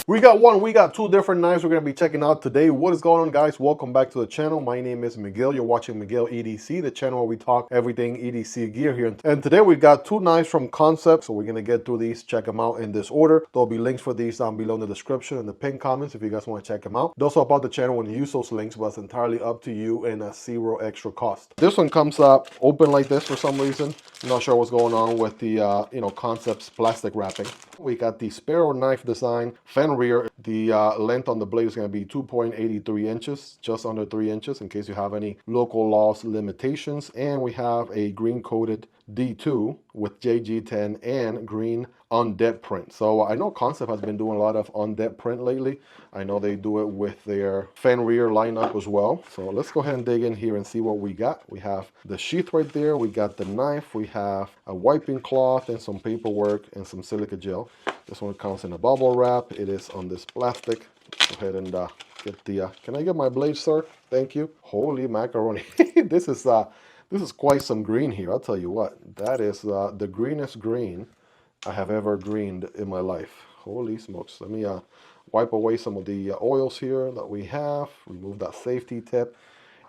We got two different knives we're going to be checking out today. What is going on, guys? Welcome back to the channel. My name is Miguel. You're watching Miguel EDC, the channel where we talk everything EDC gear here. And today we got two knives from Kansept, so we're going to get through these, check them out in this order. There'll be links for these down below in the description and the pinned comments if you guys want to check them out. Those are about the channel when you use those links, but it's entirely up to you and at zero extra cost. This one comes up open like this for some reason. I'm not sure what's going on with the Kansept's plastic wrapping. We got the Sparrow knife design Fenrir. The length on the blade is going to be 2.83 inches, just under 3 inches in case you have any local laws limitations. And we have a green coated D2 with JG10 and green on-depth print. So I know Kansept has been doing a lot of on-depth print lately. I know they do it with their Fenrir lineup as well. So let's go ahead and dig in here and see what we got. We have the sheath right there. We got the knife. We have a wiping cloth and some paperwork and some silica gel. This one comes in a bubble wrap. It is on this plastic. Go ahead and get the, can I get my blade, sir? Thank you. Holy macaroni. This is quite some green here. I'll tell you what, that is the greenest green I have ever greened in my life. Holy smokes. Let me wipe away some of the oils here that we have. Remove that safety tip.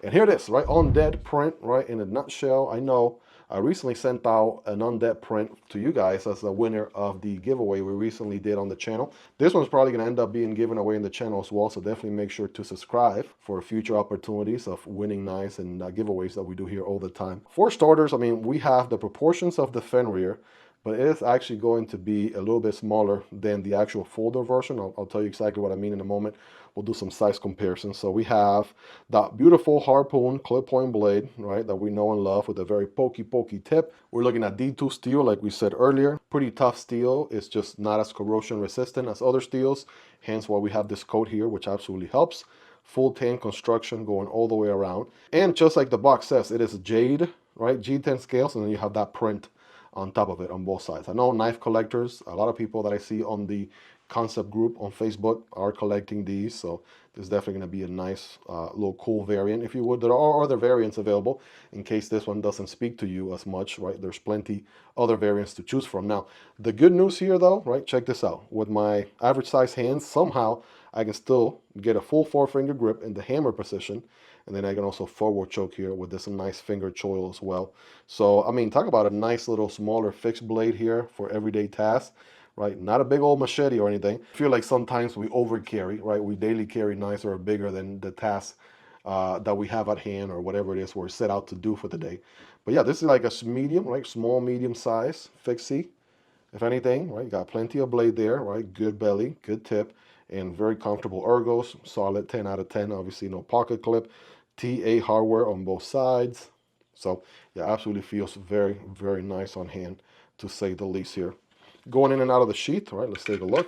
And here it is, right? On-depth print, right? In a nutshell. I know I recently sent out an on-depth print to you guys as the winner of the giveaway we recently did on the channel. This one's probably going to end up being given away in the channel as well, so definitely make sure to subscribe for future opportunities of winning knives and giveaways that we do here all the time. For starters, I mean, we have the proportions of the Fenrir, but it is actually going to be a little bit smaller than the actual folder version. I'll tell you exactly what I mean in a moment. We'll do some size comparisons. So we have that beautiful harpoon clip point blade, right, that we know and love with a very pokey tip. We're looking at D2 steel, like we said earlier. Pretty tough steel. It's just not as corrosion resistant as other steels. Hence why we have this coat here, which absolutely helps. Full tan construction going all the way around. And just like the box says, it is jade, right, G10 scales, and then you have that print on top of it on both sides. I know knife collectors, a lot of people that I see on the Kansept group on Facebook are collecting these, so this is definitely going to be a nice little cool variant, if you would. There are other variants available in case this one doesn't speak to you as much, right? There's plenty other variants to choose from. Now, the good news here though, right, check this out. With my average size hands, somehow I can still get a full 4-finger grip in the hammer position. And then I can also forward choke here with this nice finger choil as well. So, I mean, talk about a nice little smaller fixed blade here for everyday tasks, right? Not a big old machete or anything. I feel like sometimes we over carry, right? We daily carry knives that are bigger than the task that we have at hand or whatever it is we're set out to do for the day. But yeah, this is like a medium, right? Small, medium size fixie. If anything, right? You got plenty of blade there, right? Good belly, good tip, and very comfortable ergos. Solid 10 out of 10. Obviously, no pocket clip. TA hardware on both sides. So yeah, absolutely feels very, very nice on hand, to say the least here. Going in and out of the sheath, all right, let's take a look.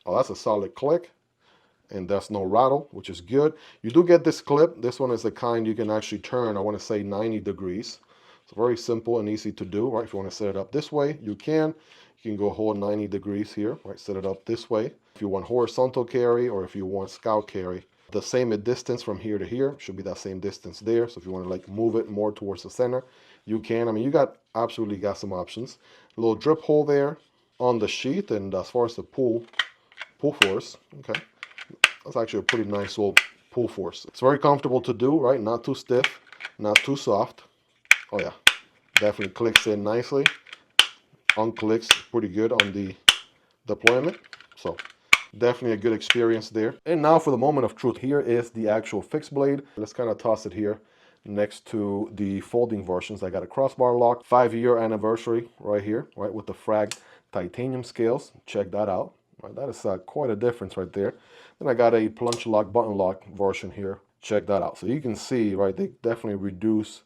Oh, that's a solid click. And that's no rattle, which is good. You do get this clip. This one is the kind you can actually turn, I want to say 90 degrees. It's very simple and easy to do, right? If you want to set it up this way, you can. You can go whole 90 degrees here, right? Set it up this way. If you want horizontal carry or if you want scout carry, the same distance from here to here should be that same distance there. So if you want to like move it more towards the center, you can. I mean, you absolutely got some options. A little drip hole there on the sheath, and as far as the pull force, okay, that's actually a pretty nice little pull force. It's very comfortable to do, right? Not too stiff, not too soft. Oh yeah, definitely clicks in nicely. Unclicks pretty good on the deployment. So definitely a good experience there. And now for the moment of truth. Here is the actual fixed blade. Let's kind of toss it here next to the folding versions. I got a crossbar lock, 5-year anniversary right here, right, with the frag titanium scales. Check that out. Right, that is quite a difference right there. Then I got a plunge lock, button lock version here. Check that out. So you can see, right, they definitely reduce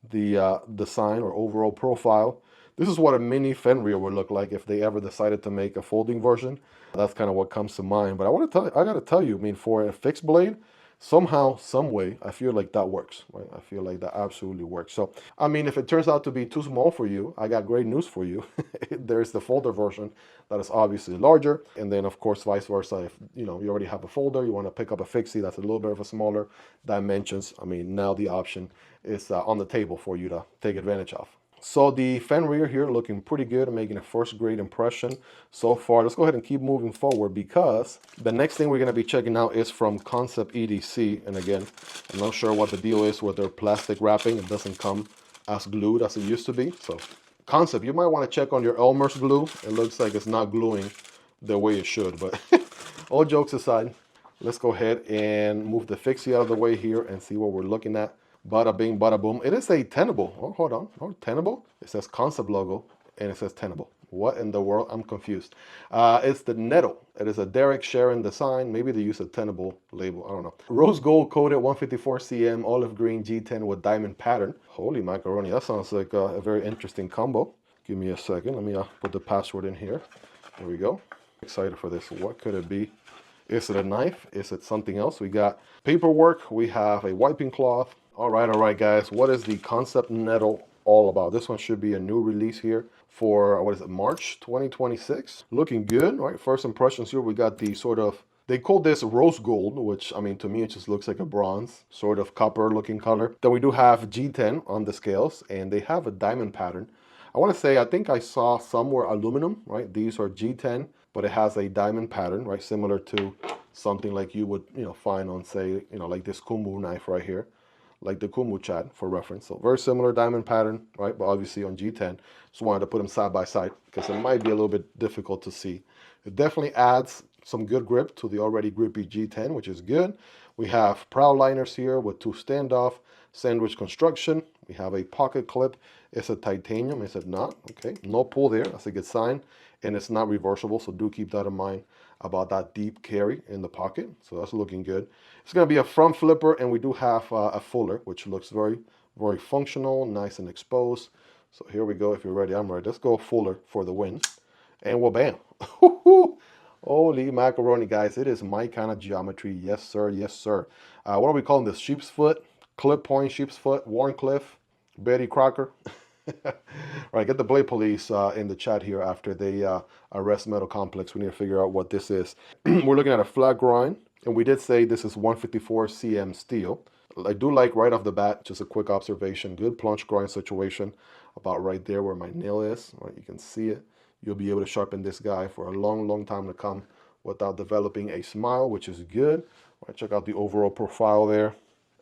the design or overall profile. This is what a mini Fenrir would look like if they ever decided to make a folding version. That's kind of what comes to mind. But I got to tell you, I mean, for a fixed blade, somehow, some way, I feel like that works, right? I feel like that absolutely works. So, I mean, if it turns out to be too small for you, I got great news for you. There's the folder version that is obviously larger. And then, of course, vice versa. If, you know, you already have a folder, you want to pick up a fixie that's a little bit of a smaller dimensions. I mean, now the option is on the table for you to take advantage of. So the Fenrir here looking pretty good, making a first grade impression so far. Let's go ahead and keep moving forward because the next thing we're going to be checking out is from Kansept EDC. And again, I'm not sure what the deal is with their plastic wrapping. It doesn't come as glued as it used to be. So Kansept, you might want to check on your Elmer's glue. It looks like it's not gluing the way it should, but all jokes aside, let's go ahead and move the fixie out of the way here and see what we're looking at. Bada bing, bada boom. It is a tenable. Oh, hold on. Oh, tenable. It says Kansept logo and it says tenable. What in the world? I'm confused. It's the Nettle. It is a Derek Sharon design. Maybe they use a tenable label. I don't know. Rose gold coated 154 cm olive green G10 with diamond pattern. Holy macaroni. That sounds like a very interesting combo. Give me a second. Let me put the password in here. There we go. Excited for this. What could it be? Is it a knife? Is it something else? We got paperwork. We have a wiping cloth. All right, guys. What is the Kansept Nettle all about? This one should be a new release here for, what is it, March 2026. Looking good, right? First impressions here, we got the sort of, they call this rose gold, which, I mean, to me, it just looks like a bronze, sort of copper looking color. Then we do have G10 on the scales, and they have a diamond pattern. I want to say, I think I saw somewhere aluminum, right? These are G10, but it has a diamond pattern, right? Similar to something like you would, find on, say, like this Kunwu knife right here, like the Kunwu Chad for reference. So very similar diamond pattern, right? But obviously on G10. Just wanted to put them side by side because it might be a little bit difficult to see. It definitely adds some good grip to the already grippy G10, which is good. We have prow liners here with 2 standoff, sandwich construction. We have a pocket clip. It's a titanium, is it not? Okay, no pull there, that's a good sign. And it's not reversible, so do keep that in mind about that deep carry in the pocket. So that's looking good. It's gonna be a front flipper, and we do have a fuller, which looks very, very functional, nice and exposed. So here we go, if you're ready, I'm ready. Let's go fuller for the win. And well, bam. Holy macaroni, guys. It is my kind of geometry. Yes, sir. Yes, sir. What are we calling this? Sheep's foot, clip point, sheep's foot, Warncliffe, Betty Crocker. Right, get the Blade Police in the chat here after they arrest Metal Complex. We need to figure out what this is. We're looking at a flat grind, and we did say this is 154 cm steel. I do like right off the bat, just a quick observation, good plunge grind situation about right there where my nail is. Right, you can see it. You'll be able to sharpen this guy for a long, long time to come without developing a smile, which is good. Right, check out the overall profile there.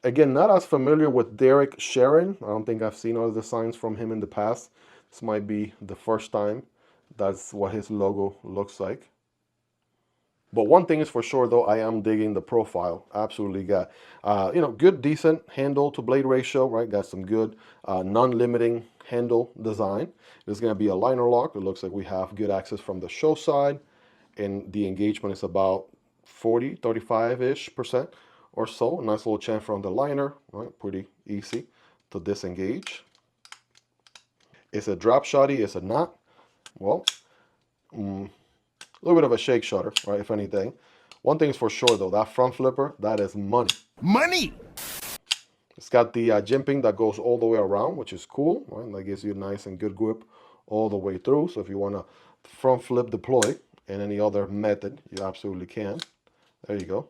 Again, not as familiar with Derek Sharon. I don't think I've seen other designs from him in the past. This might be the first time that's what his logo looks like. But one thing is for sure, though, I am digging the profile. Absolutely got, good, decent handle to blade ratio, right? Got some good non-limiting handle design. There's going to be a liner lock. It looks like we have good access from the show side. And the engagement is about 35-ish% or so. Nice little chamfer on the liner, right? Pretty easy to disengage. Is it drop shotty? Is it not? Well, a little bit of a shake shutter, right, if anything. One thing's for sure, though, that front flipper, that is money. Money! It's got the jimping that goes all the way around, which is cool, right? That gives you a nice and good grip all the way through. So if you want to front flip deploy in any other method, you absolutely can. There you go.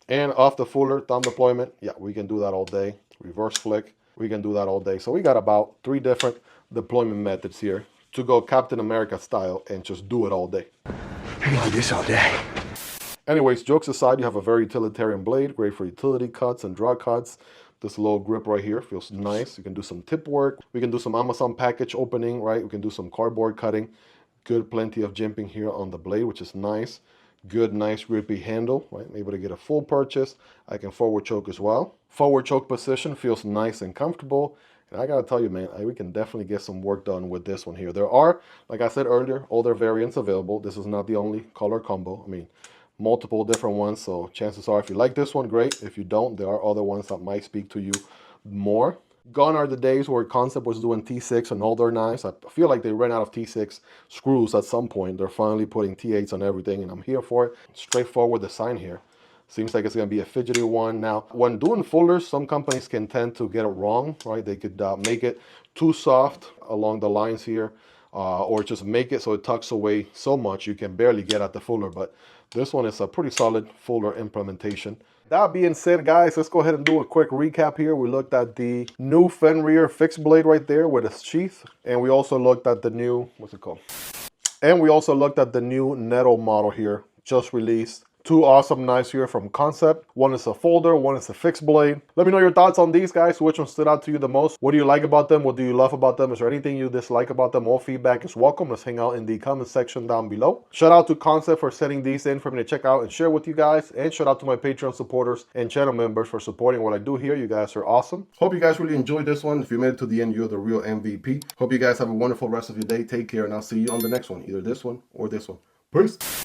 And off the fuller thumb deployment, yeah, we can do that all day. Reverse flick, we can do that all day. So we got about 3 different deployment methods here to go Captain America style and just do it all day. I can do this all day. Anyways, jokes aside, you have a very utilitarian blade, great for utility cuts and draw cuts. This little grip right here feels nice. You can do some tip work. We can do some Amazon package opening, right? We can do some cardboard cutting. Good, plenty of jimping here on the blade, which is nice. Good, nice, grippy handle, right? I'm able to get a full purchase. I can forward choke as well. Forward choke position feels nice and comfortable. And I gotta tell you, man, we can definitely get some work done with this one here. There are, like I said earlier, older variants available. This is not the only color combo. I mean, multiple different ones. So chances are, if you like this one, great. If you don't, there are other ones that might speak to you more. Gone are the days where Kansept was doing T6 on all their knives. I feel like they ran out of T6 screws at some point. They're finally putting T8s on everything, and I'm here for it. Straightforward design here. Seems like it's going to be a fidgety one. Now, when doing fullers, some companies can tend to get it wrong, right? They could make it too soft along the lines here, or just make it so it tucks away so much you can barely get at the fuller. But this one is a pretty solid fuller implementation. That being said, guys, let's go ahead and do a quick recap here. We looked at the new Fenrir fixed blade right there with a sheath. And we also looked at the new, what's it called? And we also looked at the new Nettle model here, just released. Two awesome knives here from Kansept. One is a folder, one is a fixed blade. Let me know your thoughts on these guys. Which one stood out to you the most? What do you like about them? What do you love about them? Is there anything you dislike about them? All feedback is welcome. Let's hang out in the comment section down below. Shout out to Kansept for sending these in for me to check out and share with you guys. And shout out to my Patreon supporters and channel members for supporting what I do here. You guys are awesome. Hope you guys really enjoyed this one. If you made it to the end, you're the real MVP. Hope you guys have a wonderful rest of your day. Take care, and I'll see you on the next one. Either this one or this one. Peace.